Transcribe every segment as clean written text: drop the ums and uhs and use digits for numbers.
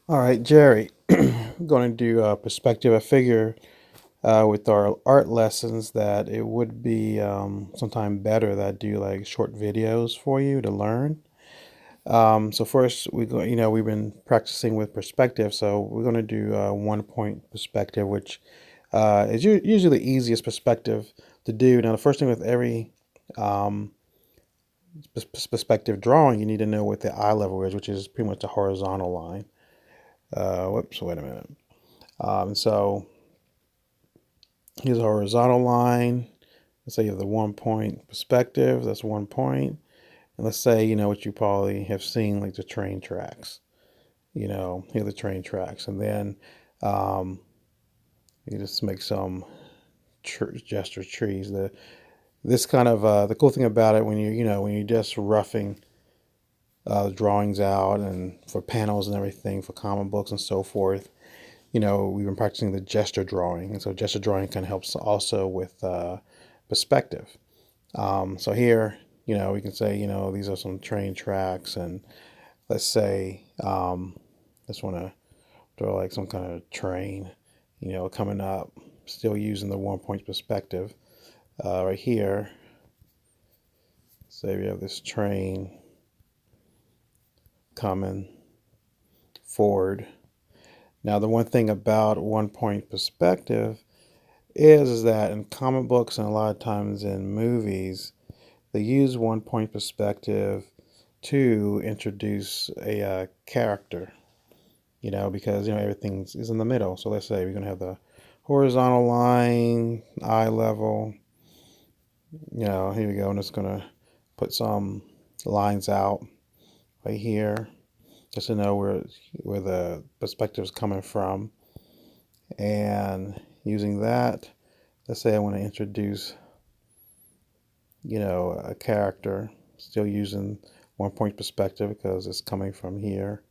All right, Jerry, we're going to do perspective. I figure with our art lessons that it would be sometime better that I do like short videos for you to learn. So first we've been practicing with perspective, so we're going to do 1 point perspective, which is usually the easiest perspective to do. Now, the first thing with every um, perspective drawing, you need to know what the eye level is, which is pretty much a horizontal line. Whoops, wait a minute. So here's a horizontal line. Let's say you have the 1 point perspective. That's 1 point. And let's say, what you probably have seen, like the train tracks. Here are the train tracks. And then um, you just make some gesture trees. The cool thing about it when when you're just roughing drawings out and for panels and everything for comic books and so forth, we've been practicing the gesture drawing, and so gesture drawing kind of helps also with perspective. So here, we can say, these are some train tracks, and let's say, just want to draw like some kind of train, coming up, still using the 1 point perspective. Right here, say we have this train coming forward. Now, the one thing about 1 point perspective is that in comic books and a lot of times in movies, they use 1 point perspective to introduce a character, because everything is in the middle. So let's say we're going to have the horizontal line, eye level. Here we go. I'm just going to put some lines out right here just to know where the perspective is coming from. And using that, let's say I want to introduce, a character, still using 1 point perspective because it's coming from here,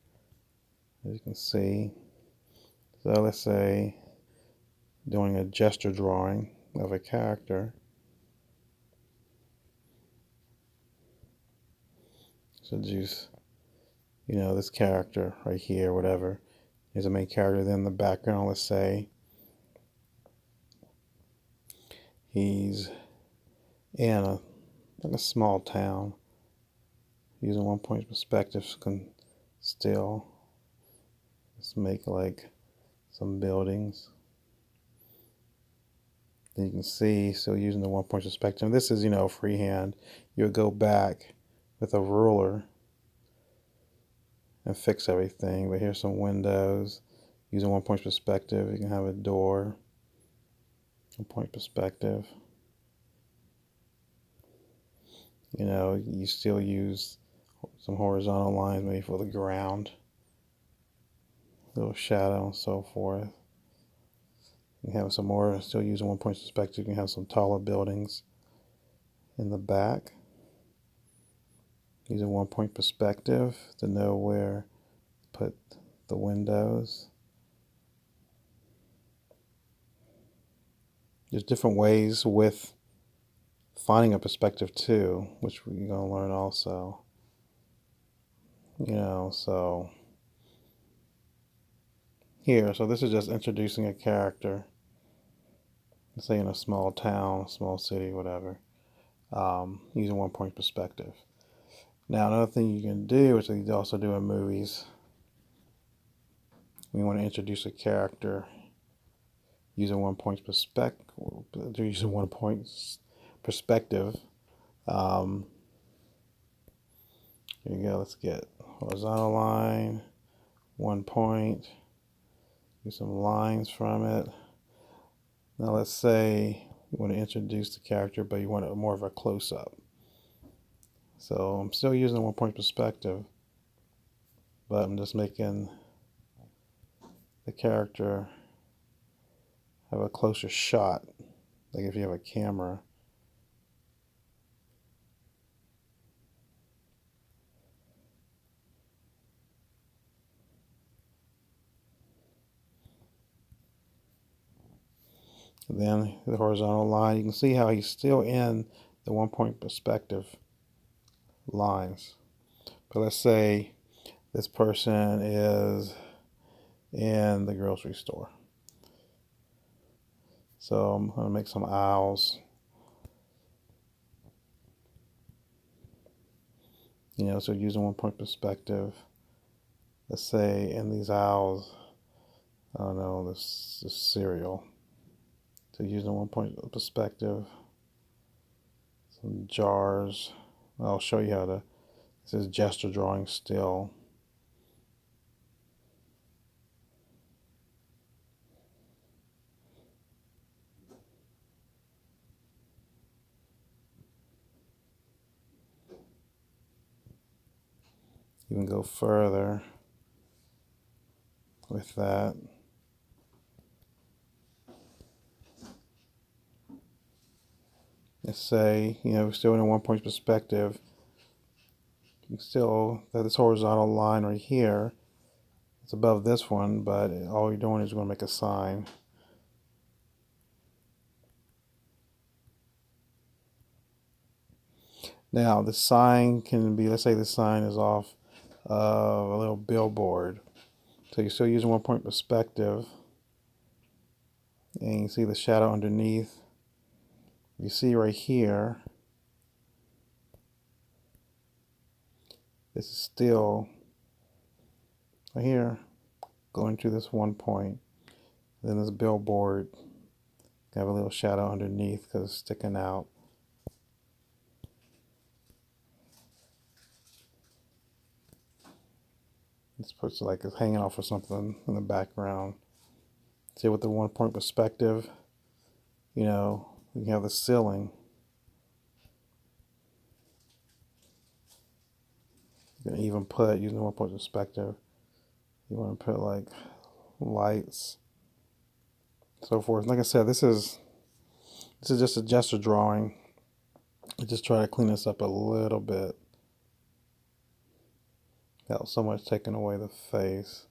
as you can see. So let's say doing a gesture drawing of a character. So just, this character right here, whatever. Here's a main character. Then the background, let's say he's in like a small town. Using 1 point perspective can still just make like some buildings. Then you can see, still using the 1 point perspective. This is, freehand. You would go back with a ruler and fix everything. But here's some windows. Using 1 point perspective, you can have a door. 1 point perspective. You still use some horizontal lines maybe for the ground. Little shadow and so forth. You can have some more, still using 1 point perspective. You can have some taller buildings in the back. Using 1 point perspective to know where to put the windows. There's different ways with finding a perspective too, which we're going to learn also. So here, so this is just introducing a character, let's say in a small town, small city, whatever, using 1 point perspective. Now, another thing you can do, which they also do in movies, we want to introduce a character using 1 point perspective. Using 1 point perspective. Here we go. Let's get horizontal line, 1 point. Do some lines from it. Now let's say you want to introduce the character, but you want more of a close-up. So I'm still using the 1 point perspective, but I'm just making the character have a closer shot, like if you have a camera. And then the horizontal line, you can see how he's still in the 1 point perspective lines. But let's say this person is in the grocery store. So I'm going to make some aisles. So using 1-point perspective, let's say in these aisles, I don't know, this cereal. So using 1-point perspective, some jars. I'll show you how to, this is gesture drawing still. You can go further with that. Let's say, we're still in a 1-point perspective. You can still have this horizontal line right here. It's above this one, but all you're doing is going to make a sign. Now, the sign can be, let's say the sign is off of a little billboard. So you're still using 1-point perspective. And you see the shadow underneath. You see right here, this is still right here going to this 1 point. Then this billboard can have a little shadow underneath because it's sticking out. It's supposed to like it's hanging off of something in the background. See, with the 1-point perspective, you can have the ceiling. You can even put, using the 1-point perspective, you want to put like lights, so forth. Like I said, this is just a gesture drawing. I just try to clean this up a little bit. Got so much taking away the face.